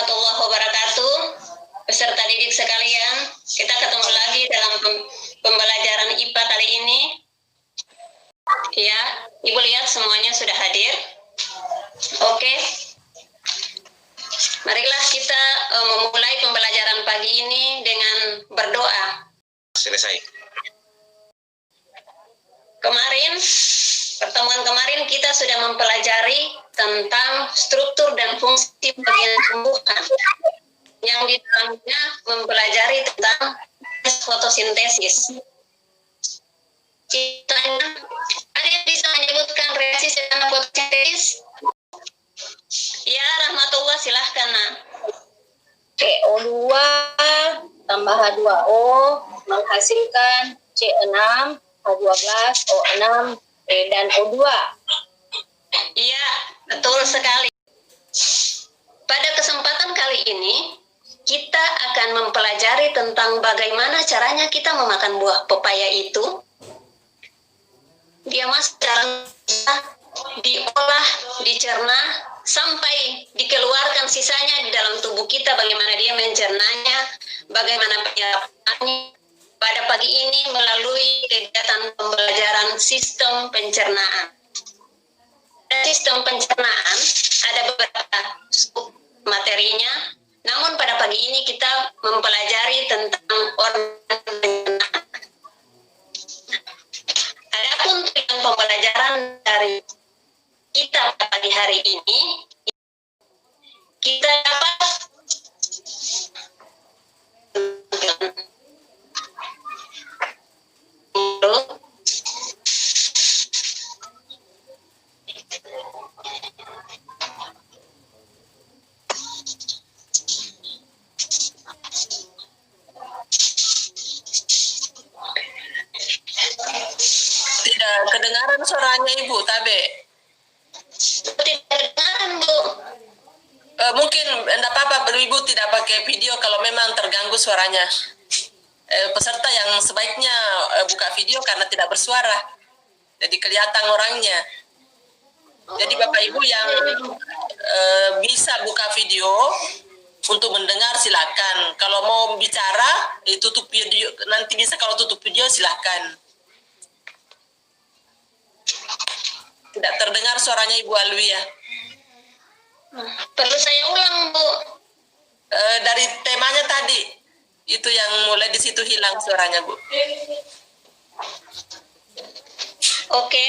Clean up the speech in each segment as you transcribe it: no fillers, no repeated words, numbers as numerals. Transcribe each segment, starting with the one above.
warahmatullahi wabarakatuh. Peserta didik sekalian, kita ketemu lagi dalam pembelajaran IPA kali ini. Ya, Ibu lihat semuanya sudah hadir. Oke. Marilah kita memulai pembelajaran pagi ini dengan berdoa. Selesai. Pertemuan kemarin kita sudah mempelajari tentang struktur dan fungsi bagian tumbuhan, yang di dalamnya mempelajari tentang fotosintesis. Ceritanya, ada yang bisa menyebutkan reaksi sederhana fotosintesis? Ya, Rahmatullah, silahkan. Nah. CO2 tambah H2O menghasilkan C6, H12, O6, dan O2. Iya, betul sekali. Pada kesempatan kali ini, kita akan mempelajari tentang bagaimana caranya kita memakan buah pepaya itu. Dia diolah, dicerna, sampai dikeluarkan sisanya di dalam tubuh kita, bagaimana dia mencernanya, bagaimana penyerapannya. Pada pagi ini melalui kegiatan pembelajaran sistem pencernaan. Sistem pencernaan ada beberapa materinya, namun pada pagi ini kita mempelajari tentang organ pencernaan. Adapun tujuan pembelajaran dari kita pada pagi hari ini, kita dapat Tidak kedengaran suaranya Ibu, Tabe. Tidak kedengaran, Bu. Mungkin enggak apa-apa, Ibu tidak pakai video kalau memang terganggu suaranya. Peserta yang sebaiknya buka video karena tidak bersuara, jadi kelihatan orangnya. Jadi Bapak Ibu yang bisa buka video untuk mendengar silakan. Kalau mau bicara tutup video, nanti bisa kalau tutup video silakan. Tidak terdengar suaranya Ibu Alwi ya. Perlu saya ulang, Bu? Dari temanya tadi, itu yang mulai di situ hilang suaranya, Bu. Oke.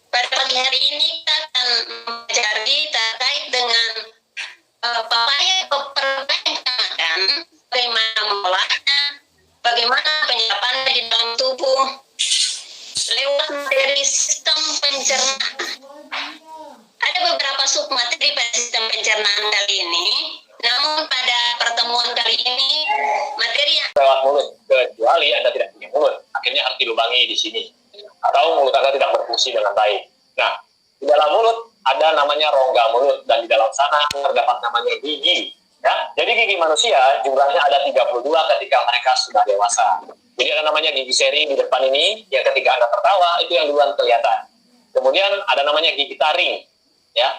Pada pagi hari ini kita akan mempelajari terkait dengan pepaya makan, bagaimana mengolahnya, bagaimana penyerapannya di dalam tubuh lewat materi sistem pencernaan. Ada beberapa submateri pada sistem pencernaan kali ini, namun pada pertemuan kali ini materi yang lewat mulut, kecuali Anda tidak punya mulut, akhirnya harus dilubangi di sini, atau mulut Anda tidak berfungsi dengan baik. Nah, di dalam mulut ada namanya rongga mulut, dan di dalam sana terdapat namanya gigi. Ya, jadi gigi manusia jumlahnya ada 32 ketika mereka sudah dewasa. Jadi ada namanya gigi seri di depan ini, yang ketika Anda tertawa, itu yang duluan kelihatan. Kemudian ada namanya gigi taring. Ya,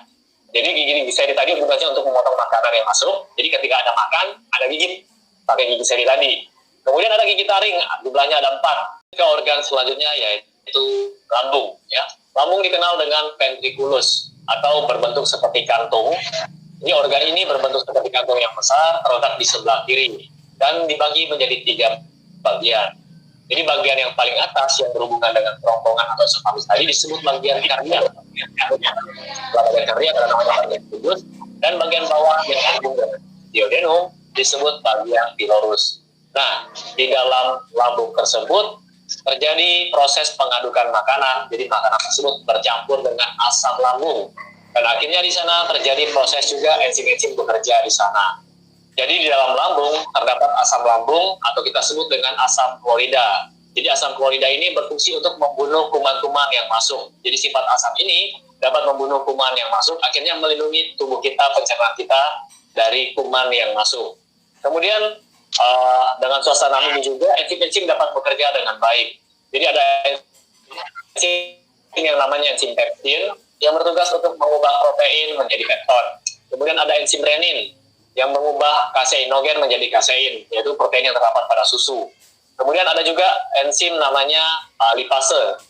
jadi gigi seri tadi tugasnya untuk memotong makanan yang masuk. Jadi ketika Anda makan, Anda gigit pakai gigi seri tadi. Kemudian ada gigi taring, jumlahnya ada 4. Ke organ selanjutnya yaitu lambung. Ya, lambung dikenal dengan ventriculus atau berbentuk seperti kantung. Ini organ ini berbentuk seperti kantung yang besar, terletak di sebelah kiri dan dibagi menjadi 3 bagian. Jadi bagian yang paling atas yang berhubungan dengan kerongkongan atau esofagus tadi disebut bagian kardiak. Bagian kardiak adalah namanya bagian kudus, dan bagian bawah yang berhubungan dengan duodenum disebut bagian pilorus. Nah, di dalam lambung tersebut terjadi proses pengadukan makanan, jadi makanan tersebut bercampur dengan asam lambung, dan akhirnya di sana terjadi proses juga enzim-enzim bekerja di sana. Jadi di dalam lambung terdapat asam lambung atau kita sebut dengan asam klorida. Jadi asam klorida ini berfungsi untuk membunuh kuman-kuman yang masuk. Jadi sifat asam ini dapat membunuh kuman yang masuk, akhirnya melindungi tubuh kita, pencernaan kita dari kuman yang masuk. Kemudian dengan suasana ini juga enzim-enzim dapat bekerja dengan baik. Jadi ada enzim yang namanya enzim peptin, yang bertugas untuk mengubah protein menjadi pepton. Kemudian ada enzim renin yang mengubah kaseinogen menjadi kasein, yaitu protein yang terdapat pada susu. Kemudian ada juga enzim namanya lipase.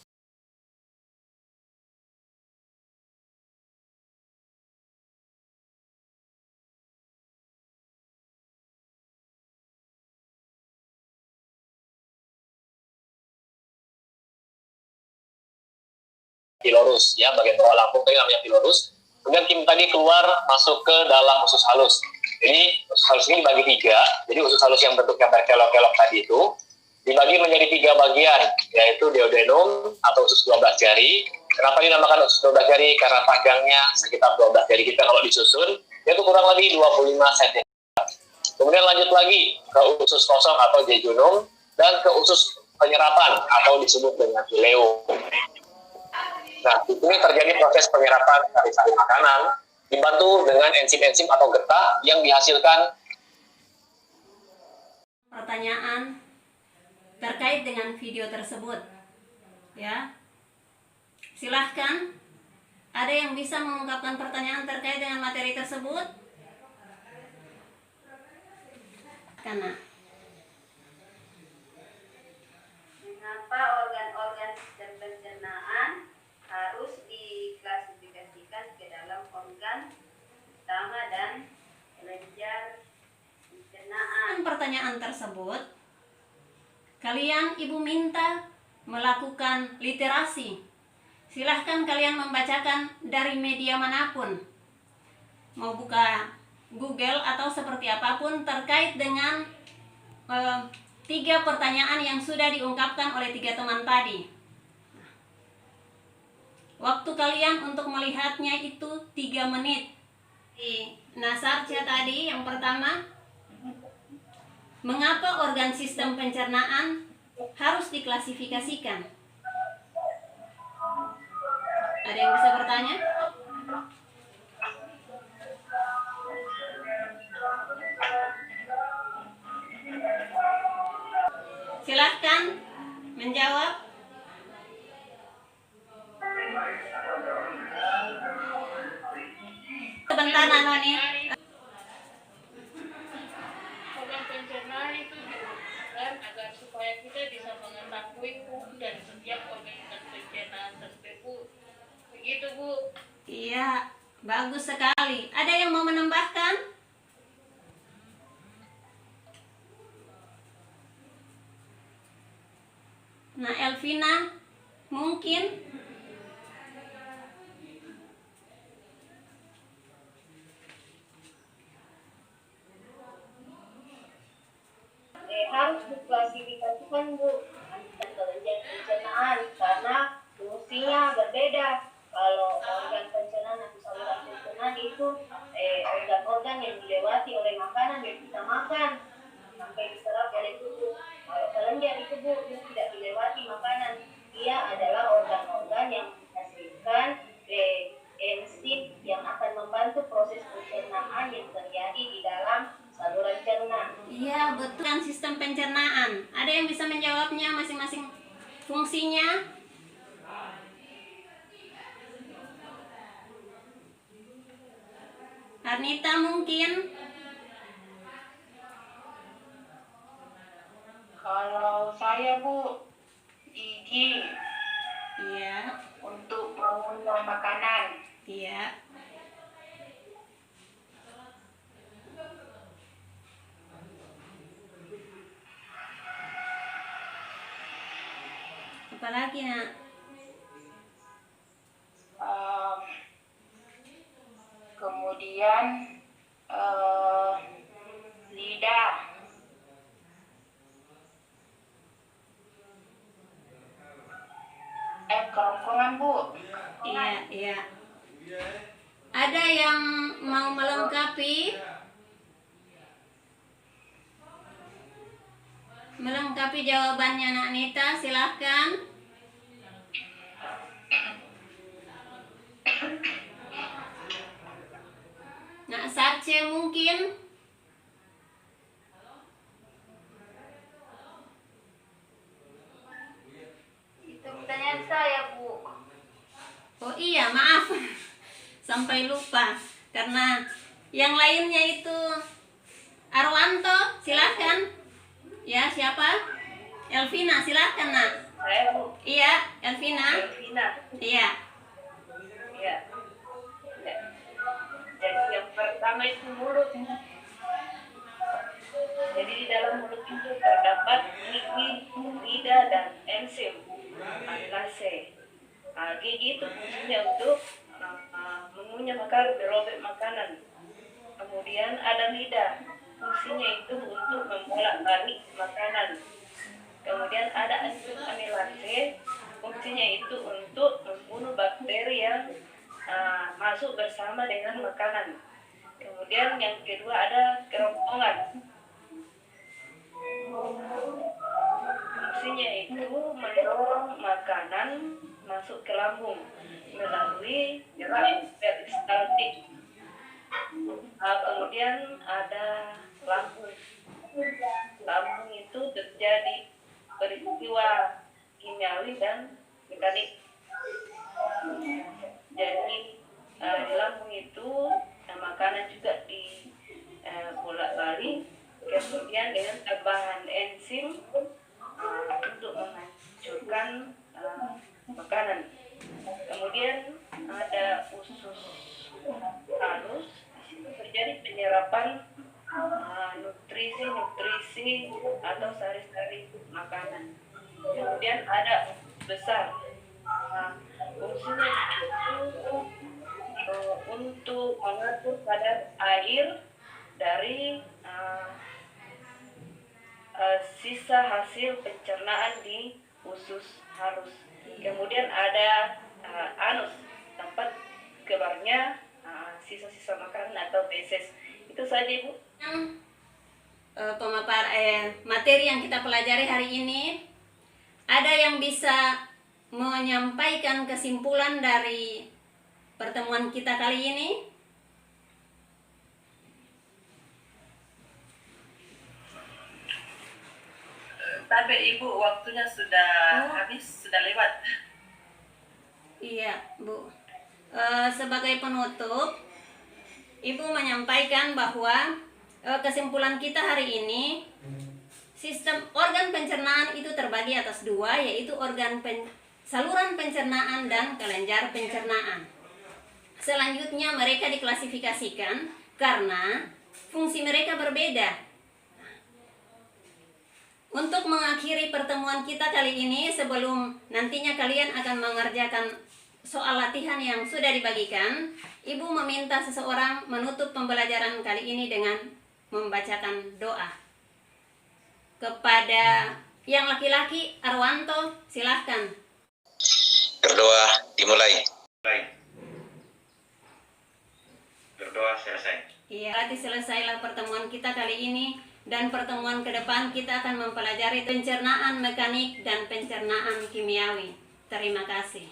Pilorus, ya, bagian bawah lambung tadi namanya pilorus. Kemudian Kim tadi keluar masuk ke dalam usus halus. Jadi usus halus ini dibagi 3. Jadi usus halus yang bentuknya berkelok-kelok tadi itu dibagi menjadi 3 bagian, yaitu duodenum atau usus 12 jari. Kenapa dinamakan usus 12 jari? Karena panjangnya sekitar 12 jari kita kalau disusun, yaitu kurang lebih 25 cm. Kemudian lanjut lagi ke usus kosong atau jejunum dan ke usus penyerapan atau disebut dengan ileum. Nah, di sini terjadi proses penyerapan sari-sari makanan dibantu dengan enzim-enzim atau getah yang dihasilkan. Pertanyaan terkait dengan video tersebut, ya, silahkan. Ada yang bisa mengungkapkan pertanyaan terkait dengan materi tersebut? Karena mengapa organ-organ sistem pencernaan harus diklasifikasikan ke dalam organ utama dan kelenjar pencernaan? pertanyaan tersebut, kalian ibu minta melakukan literasi. Silahkan kalian membacakan dari media manapun, mau buka Google atau seperti apapun terkait dengan 3 pertanyaan yang sudah diungkapkan oleh 3 teman tadi. Waktu kalian untuk melihatnya itu 3 menit. Di Nasarca tadi yang pertama, mengapa organ sistem pencernaan harus diklasifikasikan? Ada yang bisa bertanya? Silahkan menjawab. Sebentar Anoni. Organ pencernaan itu dilakukan agar supaya kita bisa mengetahui fungsi dari setiap organ pencernaan tersebut. Begitu, Bu. Iya, bagus sekali. Ada yang mau menambahkan? Nah, Elvina, mungkin Harus diklasifikasikan, Bu, dan kelenjar pencernaan karena fungsinya berbeda. Kalau organ pencernaan atau saluran pencernaan itu organ-organ yang dilewati oleh makanan yang kita makan sampai diserap oleh tubuh. Kalau kelenjar itu, Bu, itu tidak dilewati makanan. Dia adalah organ-organ yang menghasilkan enzim yang akan membantu proses pencernaan yang terjadi di dalam saluran cerna. iya, betul kan, sistem pencernaan. Ada yang bisa menjawabnya masing-masing fungsinya? Arnita mungkin? Kalau saya, Bu, gigi Iya, untuk mengunyah makanan. iya. Apalagi, Nak? Kemudian lidah. Kerongkongan, Bu. Iya, iya. Ada yang mau melengkapi? Melengkapi jawabannya Nak Nita, silahkan. Nak Sarce mungkin? Itu pertanyaan saya, Bu. Oh iya, maaf. kami lupa karena yang lainnya itu Arwanto, silahkan. Ya, siapa? Elvina, silahkan nak. Saya Bu. Iya, Elvina. Elvina. Iya. Iya. Ya. Jadi yang pertama itu mulut. Jadi di dalam mulut itu terdapat gigi, lidah, dan enzim amilase. Gigi itu fungsinya untuk mengunyah makanan, berobek makanan. Kemudian ada lidah, fungsinya itu untuk membolak-balik makanan. Kemudian ada enzim amilase, fungsinya itu untuk membunuh bakteri yang masuk bersama dengan makanan. Kemudian yang kedua ada kerongkongan. Fungsinya itu mendorong makanan masuk ke lambung melalui gerak peristaltik. Kemudian ada lambung. Lambung itu terjadi peristiwa kimiawi dan mekanik. Jadi di lambung itu makanan juga dibolak-balik, kemudian dengan tambahan enzim untuk menghancurkan makanan. Kemudian ada usus halus, di situ terjadi penyerapan nutrisi atau sari-sari makanan. Kemudian ada usus besar, fungsinya itu untuk mengatur kadar air dari sisa hasil pencernaan di usus halus. Kemudian ada anus, tempat keluarnya sisa-sisa makanan atau feses. Itu saja Ibu. Materi yang kita pelajari hari ini, ada yang bisa menyampaikan kesimpulan dari pertemuan kita kali ini? Tapi Ibu, waktunya sudah habis, sudah lewat. Iya, Bu. Sebagai penutup, Ibu menyampaikan bahwa kesimpulan kita hari ini, sistem organ pencernaan itu terbagi atas dua, yaitu saluran pencernaan dan kelenjar pencernaan. Selanjutnya mereka diklasifikasikan karena fungsi mereka berbeda. Untuk mengakhiri pertemuan kita kali ini, sebelum nantinya kalian akan mengerjakan soal latihan yang sudah dibagikan, Ibu meminta seseorang menutup pembelajaran kali ini dengan membacakan doa. Kepada yang laki-laki, Arwanto, silahkan. Berdoa dimulai. Berdoa selesai. Iya, berarti selesailah pertemuan kita kali ini. Dan pertemuan ke depan kita akan mempelajari pencernaan mekanik dan pencernaan kimiawi. Terima kasih.